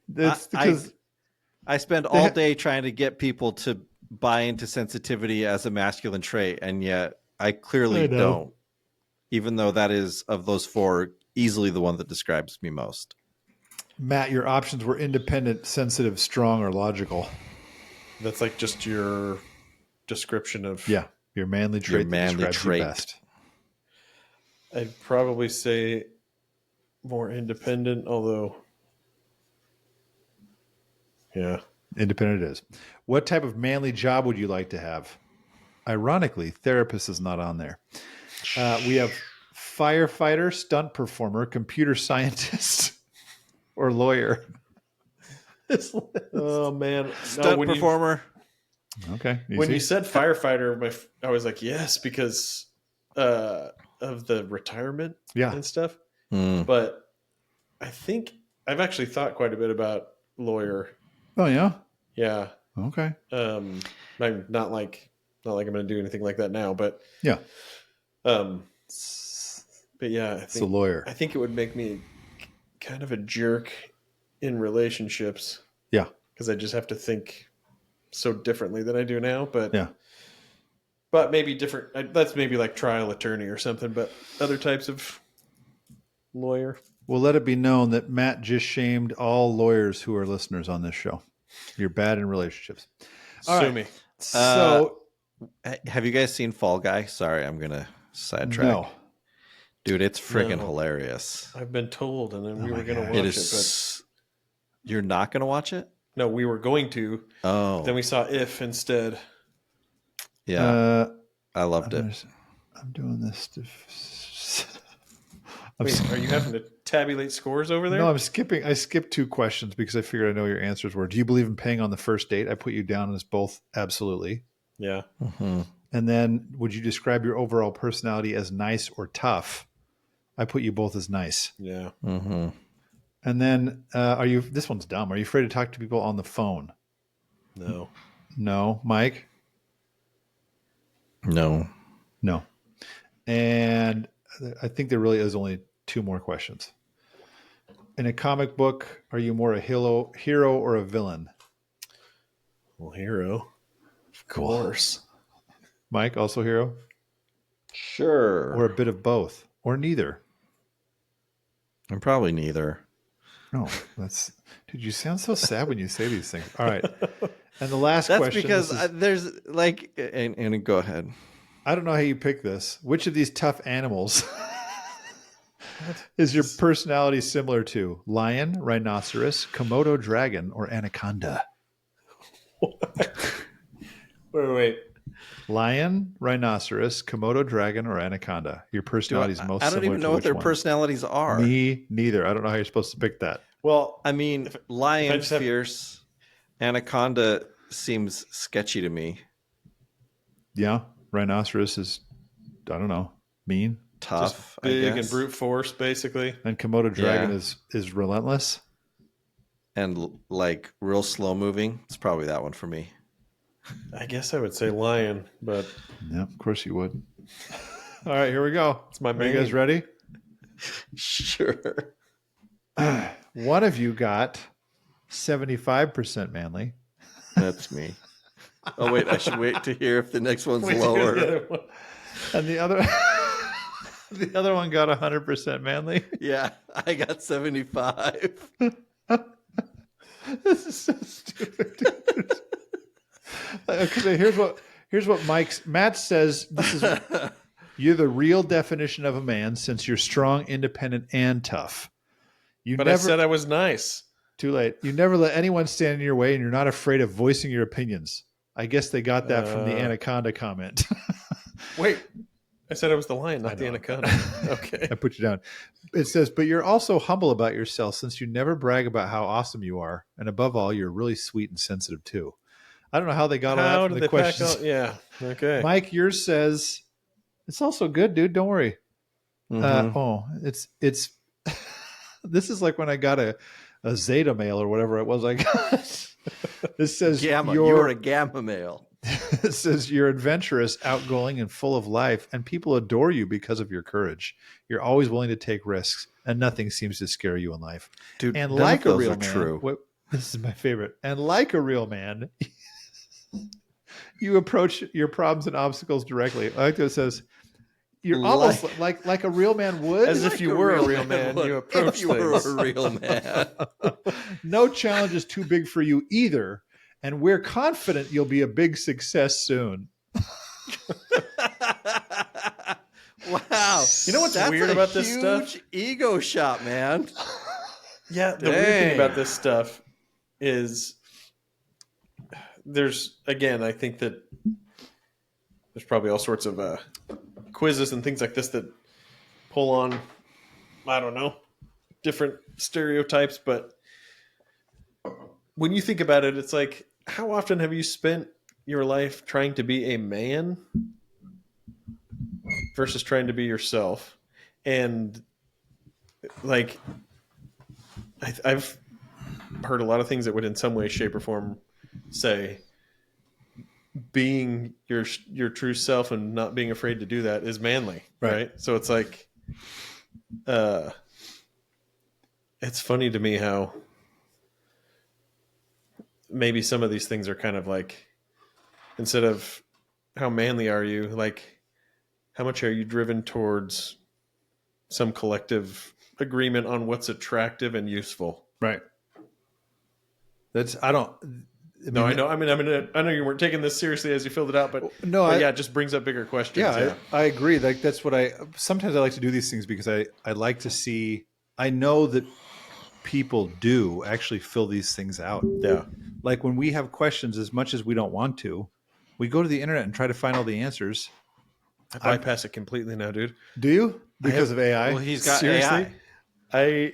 I spend all day trying to get people to buy into sensitivity as a masculine trait, and yet I clearly don't. Even though that is, of those four, easily the one that describes me most. Matt, your options were independent, sensitive, strong, or logical. That's like just your description of... Yeah, your manly trait that describes you best. I'd probably say more independent, although... Yeah. Independent it is. What type of manly job would you like to have? Ironically, therapist is not on there. We have firefighter, stunt performer, computer scientist, or lawyer. Oh, man. Stunt performer. Okay. Easy. When you said firefighter, I was like, yes, because of the retirement and stuff. But I think I've actually thought quite a bit about lawyer. Oh, yeah? Yeah. Okay. I'm not like I'm going to do anything like that now, but yeah. But yeah, I think, it's a lawyer. I think it would make me kind of a jerk in relationships. Yeah. Because I just have to think so differently than I do now. But yeah. But maybe different. That's maybe like trial attorney or something, but other types of lawyer. Well, let it be known that Matt just shamed all lawyers who are listeners on this show. You're bad in relationships. Sue me. So Have you guys seen Fall Guy? Sorry, I'm gonna sidetrack. No. Dude, it's friggin' hilarious. I've been told, and then we were going to watch it. But you're not going to watch it? No, we were going to. Oh. Then we saw If instead. Yeah. I loved it. I'm doing this. Wait, are you having to tabulate scores over there? No, I'm skipping. I skipped 2 questions because I figured I know your answers were. Do you believe in paying on the first date? I put you down as both absolutely. Yeah. Mm-hmm. And then would you describe your overall personality as nice or tough? I put you both as nice. Yeah. Mm-hmm. And then this one's dumb. Are you afraid to talk to people on the phone? No. No. Mike? No. No. And I think there really is only 2 more questions. In a comic book, are you more a hero or a villain? Well, hero. Of course. Mike, also hero? Sure. Or a bit of both? Or neither? I'm probably neither. No, dude, you sound so sad when you say these things. All right. And the last question. That's because there's like, and go ahead. I don't know how you pick this. Which of these tough animals is your personality similar to? Lion, rhinoceros, Komodo dragon, or anaconda? Wait. Lion, rhinoceros, Komodo dragon, or anaconda? Your personality is most similar to I don't even know what their personalities are. Me neither. I don't know how you're supposed to pick that. Well, I mean, lion's fierce. Anaconda seems sketchy to me. Yeah. Rhinoceros is, I don't know, mean. Tough, big and brute force, basically. And Komodo dragon is relentless. And like real slow moving. It's probably that one for me. I guess I would say lion, but yeah, of course you would. All right, here we go. It's my main. Are you guys ready? Sure. One of you got 75% manly. That's me. Oh wait, I should wait to hear if the next one's lower. And the other the other one got 100% manly. Yeah, I got 75. This is so stupid. Okay, here's what Matt says. This is you're the real definition of a man since you're strong, independent, and tough. I said I was nice. Too late. You never let anyone stand in your way, and you're not afraid of voicing your opinions. I guess they got that from the anaconda comment. Wait, I said I was the lion, not the anaconda. Okay. I put you down. It says, but you're also humble about yourself since you never brag about how awesome you are. And above all, you're really sweet and sensitive too. I don't know how they got all that from the questions. Yeah. Okay. Mike, yours says, it's also good, dude. Don't worry. Mm-hmm. It's this is like when I got a Zeta male or whatever it was I got. This says Gamma. You're a gamma male. It says you're adventurous, outgoing, and full of life, and people adore you because of your courage. You're always willing to take risks, and nothing seems to scare you in life. Dude, and like a real man, true. This is my favorite. And like a real man, you approach your problems and obstacles directly. I like that it says you're almost like a real man would. As if you were a real man, you approach you were a real man. No challenge is too big for you either. And we're confident you'll be a big success soon. Wow. You know what's weird about this stuff? Huge ego shot, man. Yeah, the weird thing about this stuff is I think that there's probably all sorts of quizzes and things like this that pull on, I don't know, different stereotypes, but when you think about it, it's like, how often have you spent your life trying to be a man versus trying to be yourself? And like, I've heard a lot of things that would in some way, shape, or form say being your true self and not being afraid to do that is manly. Right? So it's like, it's funny to me how maybe some of these things are kind of like, instead of how manly are you, like how much are you driven towards some collective agreement on what's attractive and useful? Right. No, I know. I know you weren't taking this seriously as you filled it out, but no, yeah, it just brings up bigger questions. Yeah, I agree. Like that's what sometimes I like to do these things because I like to see. I know that people do actually fill these things out. Yeah. Like when we have questions, as much as we don't want to, we go to the internet and try to find all the answers. I bypass it completely now, dude. Do you? Because of AI? Well, he's got Seriously? AI.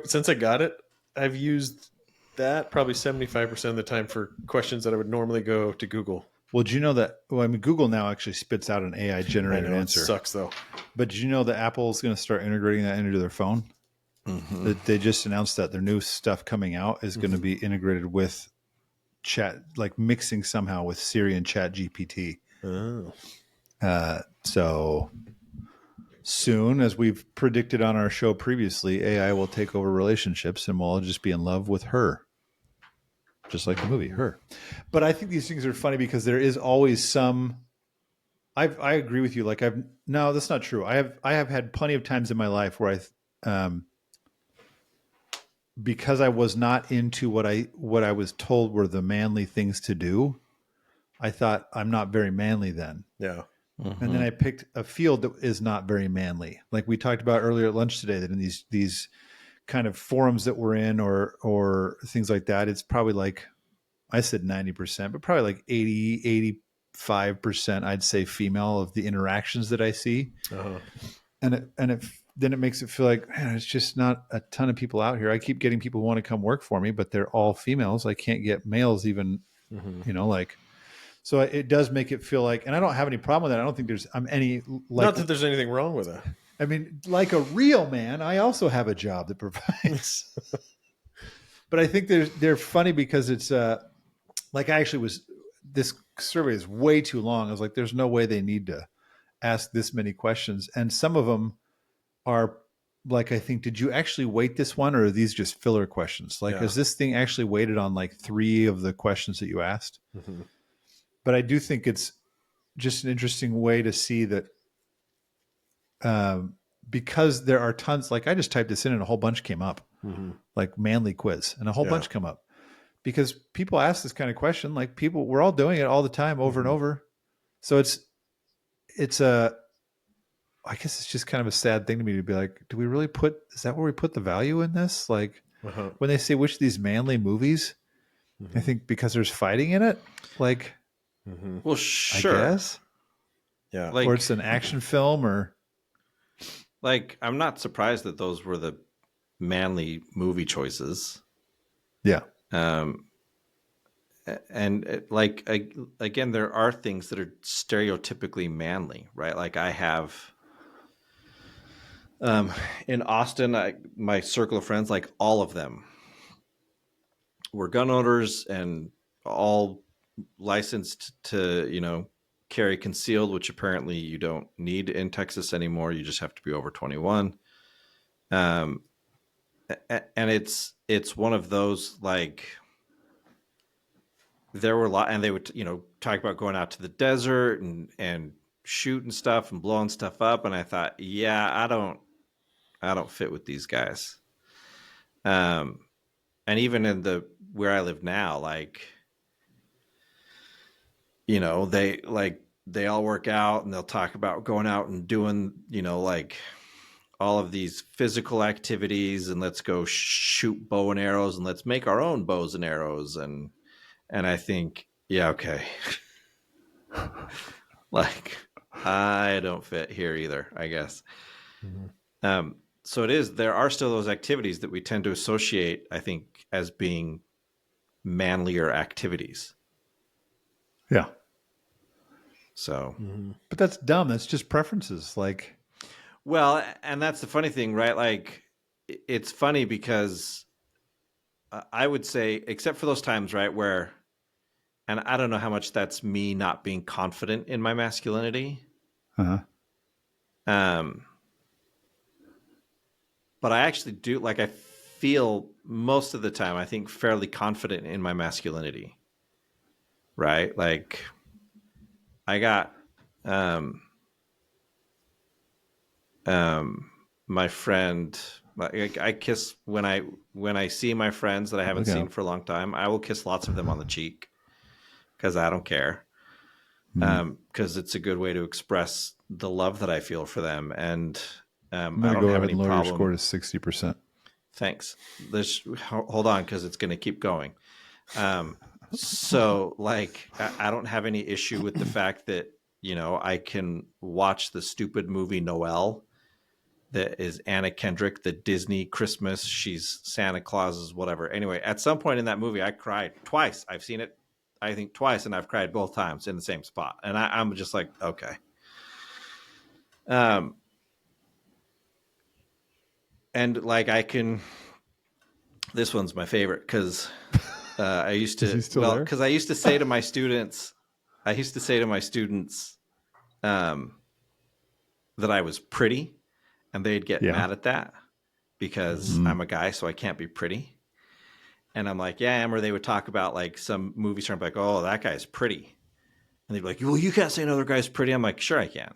Since I got it, I've used that probably 75% of the time for questions that I would normally go to Google. Well, did you know that? Well, I mean, Google now actually spits out an AI generated answer. It sucks though. But did you know that Apple's going to start integrating that into their phone? Mm-hmm. They just announced that their new stuff coming out is going to be integrated with chat, like mixing somehow with Siri and Chat GPT. Oh. So soon, as we've predicted on our show previously, AI will take over relationships and we'll all just be in love with her. Just like the movie, Her. But I think these things are funny because there is always some. I agree with you. Like no, that's not true. I have had plenty of times in my life where because I was not into what I was told were the manly things to do. I thought I'm not very manly then. Yeah. Mm-hmm. And then I picked a field that is not very manly. Like we talked about earlier at lunch today, that in these kind of forums that we're in or things like that, it's probably like, I said 90%, but probably like 85%, I'd say female of the interactions that I see. Uh-huh. Then it makes it feel like, man, it's just not a ton of people out here. I keep getting people who want to come work for me, but they're all females. I can't get males even, so it does make it feel like, and I don't have any problem with that. I don't think there's not that there's anything wrong with that. I mean, like a real man, I also have a job that provides. But I think they're funny because it's like this survey is way too long. I was like, there's no way they need to ask this many questions. And some of them are like, I think, did you actually weight this one, or are these just filler questions? Like, is this thing actually weighted on like 3 of the questions that you asked? Mm-hmm. But I do think it's just an interesting way to see that because there are tons, like I just typed this in and a whole bunch came up, like manly quiz, and a whole bunch come up because people ask this kind of question. Like we're all doing it all the time over and over. So I guess it's just kind of a sad thing to me to be like, do we really is that where we put the value in this? Like when they say which of these manly movies, I think because there's fighting in it, like, well, sure. I guess. Yeah. Like, or it's an action film or. Like, I'm not surprised that those were the manly movie choices. Yeah. And like, again, there are things that are stereotypically manly, right? Like I have, in Austin, my circle of friends, like all of them were gun owners and all licensed to, carry concealed, which apparently you don't need in Texas anymore. You just have to be over 21. And it's one of those, like, there were a lot, and they would, talk about going out to the desert and shooting stuff and blowing stuff up. And I thought, yeah, I don't fit with these guys. And even in where I live now, like, they all work out and they'll talk about going out and doing, like all of these physical activities, and let's go shoot bow and arrows and let's make our own bows and arrows. And I think, yeah, okay. Like, I don't fit here either, I guess. Mm-hmm. So there are still those activities that we tend to associate, I think, as being manlier activities. Yeah. So, but that's dumb. That's just preferences. Like, well, and that's the funny thing, right? Like, it's funny because I would say, except for those times, right, where, and I don't know how much that's me not being confident in my masculinity. But I actually do, like, I feel most of the time, I think, fairly confident in my masculinity, right? Like, I got my friend I kiss when I see my friends that I haven't seen for a long time. I will kiss lots of them on the cheek because I don't care. Because it's a good way to express the love that I feel for them, and I'm I going to don't go have ahead any and lower your problem. score to 60%. Thanks. Hold on, because it's going to keep going. So, like, I don't have any issue with the fact that, you know, I can watch the stupid movie Noelle that is Anna Kendrick, the Disney Christmas. She's Santa Claus's whatever. Anyway, at some point in that movie, I cried twice. I've seen it, I think, twice, and I've cried both times in the same spot. And I'm just like, okay. And like this one's my favorite because I used to, because I used to say to my students, that I was pretty, and they'd get mad at that because I'm a guy, so I can't be pretty. And I'm like, yeah, I am. Or they would talk about like some movie star, like, oh, that guy's pretty. And they'd be like, well, you can't say another guy's pretty. I'm like, sure I can.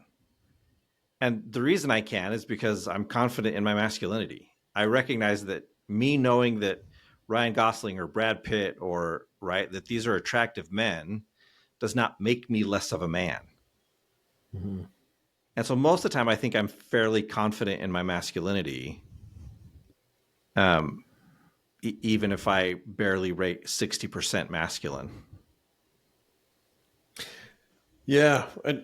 And the reason I can is because I'm confident in my masculinity. I recognize that me knowing that Ryan Gosling or Brad Pitt or that these are attractive men does not make me less of a man. Mm-hmm. And so most of the time, I think I'm fairly confident in my masculinity, even if I barely rate 60% masculine. Yeah. I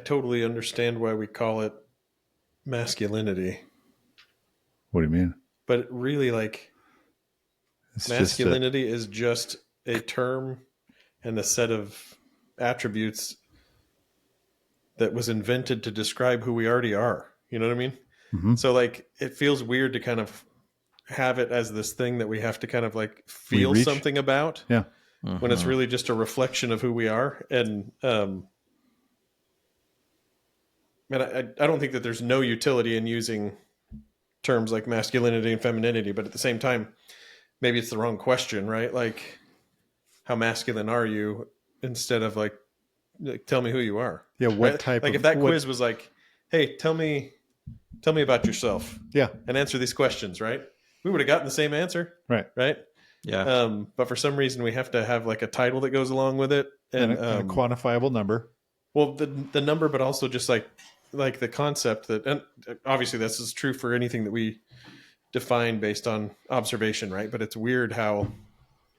totally understand why we call it masculinity. What do you mean? But it really, like, masculinity is just a term and a set of attributes that was invented to describe who we already are. You know what I mean? Mm-hmm. So, like, it feels weird to kind of have it as this thing that we have to kind of like feel something about. Yeah. When it's really just a reflection of who we are. And I don't think that there's no utility in using terms like masculinity and femininity, but at the same time, maybe it's the wrong question, right? Like, how masculine are you, instead of like tell me who you are. Yeah. What type of, like, if that quiz was like, hey, tell me about yourself. Yeah. And answer these questions, right? We would have gotten the same answer. Right. Right. Yeah. But for some reason we have to have like a title that goes along with it, and a quantifiable number. Well, the number, but also just like the concept that, and obviously this is true for anything that we define based on observation, right? But it's weird how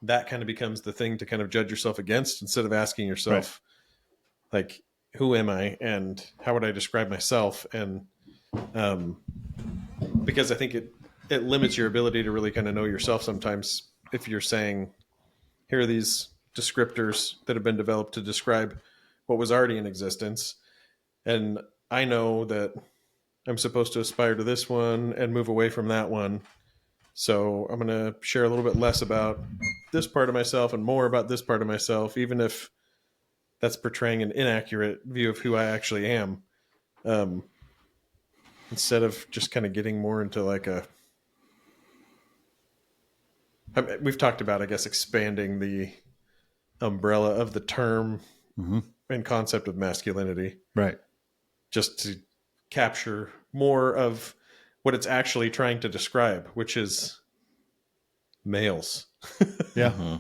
that kind of becomes the thing to kind of judge yourself against, instead of asking yourself, like, who am I and how would I describe myself? And because I think it limits your ability to really kind of know yourself sometimes, if you're saying, here are these descriptors that have been developed to describe what was already in existence, and I know that I'm supposed to aspire to this one and move away from that one, so I'm going to share a little bit less about this part of myself and more about this part of myself, even if that's portraying an inaccurate view of who I actually am, instead of just kind of getting more into like we've talked about, I guess, expanding the umbrella of the term and concept of masculinity. Right. Just to capture more of what it's actually trying to describe, which is males. Yeah.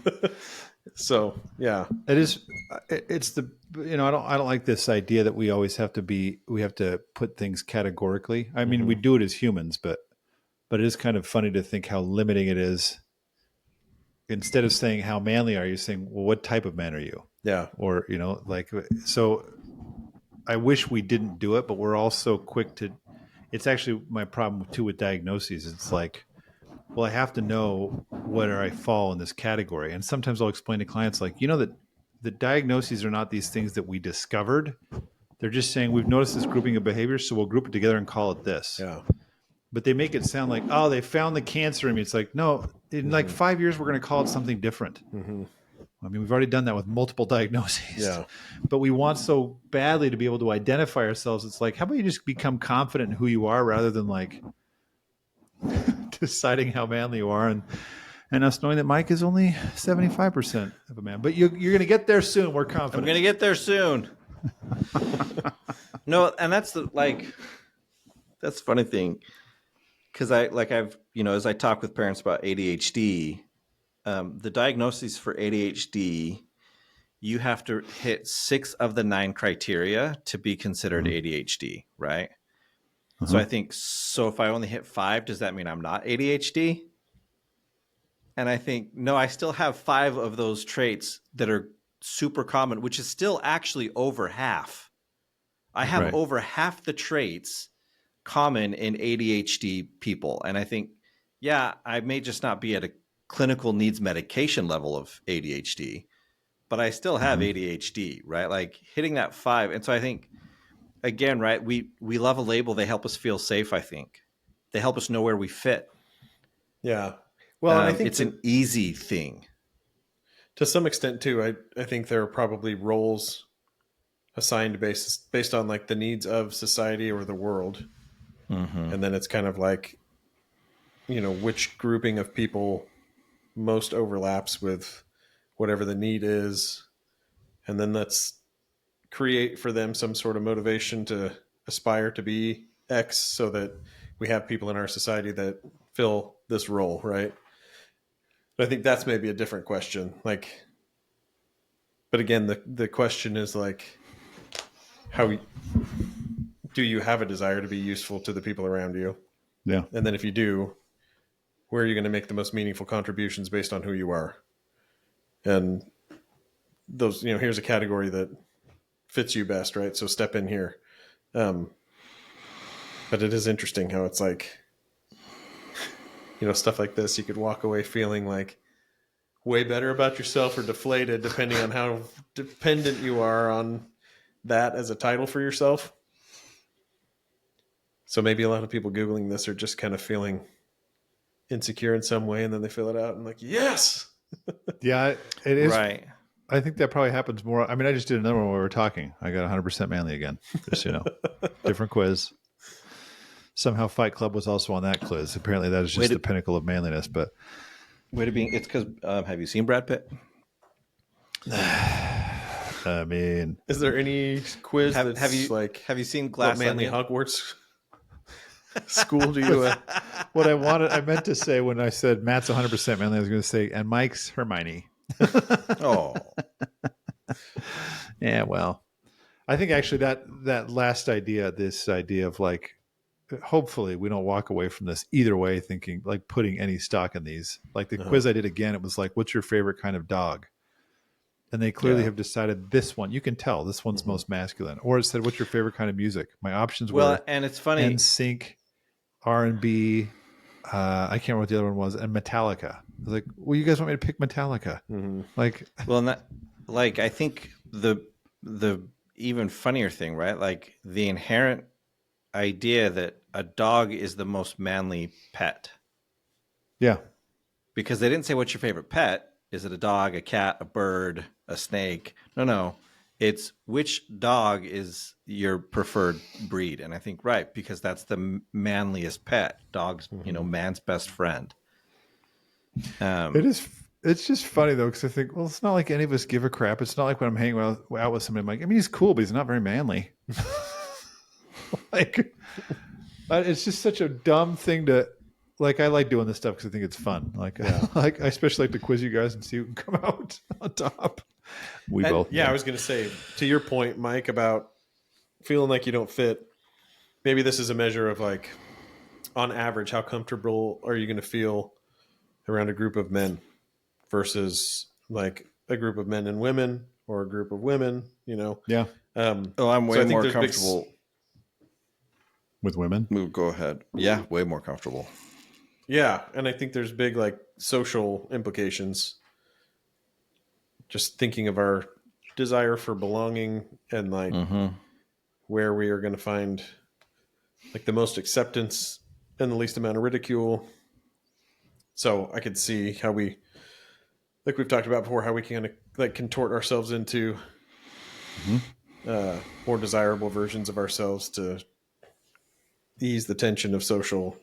So, yeah. It's the, I don't like this idea that we always have to put things categorically. I mean, we do it as humans, but it is kind of funny to think how limiting it is. Instead of saying how manly are you, saying, well, what type of man are you? Yeah. Or, so I wish we didn't do it, but we're also quick to, it's actually my problem too with diagnoses. It's like, well, I have to know whether I fall in this category. And sometimes I'll explain to clients, like, that the diagnoses are not these things that we discovered. They're just saying, we've noticed this grouping of behaviors, so we'll group it together and call it this. Yeah. But they make it sound like, oh, they found the cancer in me. It's like, no, in like 5 years, we're going to call it something different. Mm-hmm. I mean, we've already done that with multiple diagnoses. Yeah. But we want so badly to be able to identify ourselves. It's like, how about you just become confident in who you are, rather than like deciding how manly you are, and us knowing that Mike is only 75% of a man. But you're going to get there soon. We're confident. I'm going to get there soon. No, and that's the funny thing. because as I talk with parents about ADHD, the diagnoses for ADHD, you have to hit 6 of the 9 criteria to be considered ADHD, right? So I think, if I only hit 5, does that mean I'm not ADHD? And I think, no, I still have 5 of those traits that are super common, which is still actually over half. I have over half the traits common in ADHD people. And I think, I may just not be at a clinical needs medication level of ADHD, but I still have ADHD, right? Like hitting that 5. And so I think, again, right, we love a label. They help us feel safe, I think. They help us know where we fit. Yeah. Well, and I think it's an easy thing. To some extent, too, I think there are probably roles assigned based on like the needs of society or the world. And then it's kind of like, which grouping of people most overlaps with whatever the need is. And then let's create for them some sort of motivation to aspire to be X so that we have people in our society that fill this role, right? But I think that's maybe a different question. Like, but again, the question is like, how do you have a desire to be useful to the people around you? Yeah. And then if you do, where are you going to make the most meaningful contributions based on who you are? And those, here's a category that fits you best, right? So step in here. But it is interesting how it's like, stuff like this, you could walk away feeling like way better about yourself or deflated depending on how dependent you are on that as a title for yourself. So maybe a lot of people Googling this are just kind of feeling insecure in some way, and then they fill it out and like, yes. Yeah, it is. Right. I think that probably happens more. I mean, I just did another one while we were talking. I got 100% manly again. Just, different quiz. Somehow Fight Club was also on that quiz. Apparently that is just the pinnacle of manliness. But it's because, have you seen Brad Pitt? I mean, is there any quiz have you seen Glass Manly Onion? Hogwarts school do you what I meant to say when I said Matt's 100% manly, I was going to say, and Mike's Hermione. Oh. Yeah, well, I think actually that last idea, this idea of like, hopefully we don't walk away from this either way thinking like putting any stock in these. Like the quiz I did again, it was like, what's your favorite kind of dog? And they clearly have decided this one. You can tell this one's most masculine. Or it said, what's your favorite kind of music? My options were and it's funny. NSYNC, R&B, I can't remember what the other one was, and Metallica. I was like, well, you guys want me to pick Metallica? Like, well, and that, like, I think the even funnier thing, right? Like the inherent idea that a dog is the most manly pet. Yeah. Because they didn't say what's your favorite pet. Is it a dog, a cat, a bird, a snake? No. It's which dog is your preferred breed. And I think, right, because that's the manliest pet. Dog's, man's best friend. It's just funny, though, because I think, well, it's not like any of us give a crap. It's not like when I'm hanging out with somebody, I'm like, I mean, he's cool, but he's not very manly. Like, it's just such a dumb thing to... Like, I like doing this stuff because I think it's fun. Like, I especially like to quiz you guys and see who can come out on top. I was going to say, to your point, Mike, about feeling like you don't fit, maybe this is a measure of like, on average, how comfortable are you going to feel around a group of men versus like a group of men and women or a group of women, Yeah. I'm way more comfortable with women. Go ahead. Yeah, way more comfortable. Yeah, and I think there's big like social implications. Just thinking of our desire for belonging and like where we are going to find like the most acceptance and the least amount of ridicule. So I could see how we, like we've talked about before, how we can like contort ourselves into more desirable versions of ourselves to ease the tension of social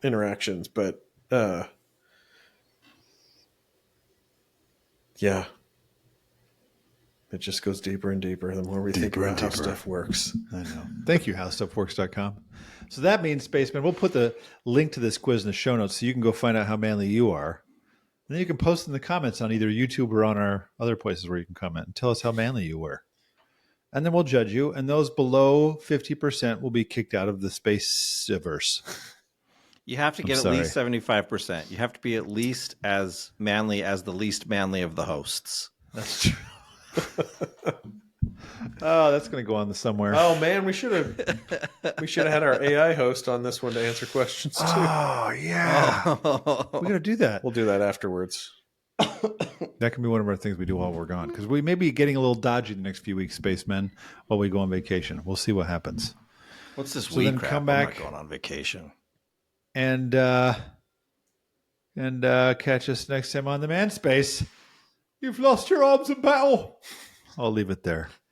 interactions. But yeah, It just goes deeper and deeper the more we think about how stuff works. I know. Thank you, howstuffworks.com. So that means, Spaceman, we'll put the link to this quiz in the show notes so you can go find out how manly you are. And then you can post in the comments on either YouTube or on our other places where you can comment and tell us how manly you were. And then we'll judge you. And those below 50% will be kicked out of the Spaceverse. You have to get at least 75%. You have to be at least as manly as the least manly of the hosts. That's true. Oh, that's going to go on somewhere. Oh man, we should have had our AI host on this one to answer questions too. Oh yeah, we're going to do that. We'll do that afterwards. That can be one of our things we do while we're gone, because we may be getting a little dodgy the next few weeks, Spacemen, while we go on vacation. We'll see what happens. What's this week? Then come back. I'm not going on vacation. And catch us next time on the Manspace. You've lost your arms in battle. I'll leave it there.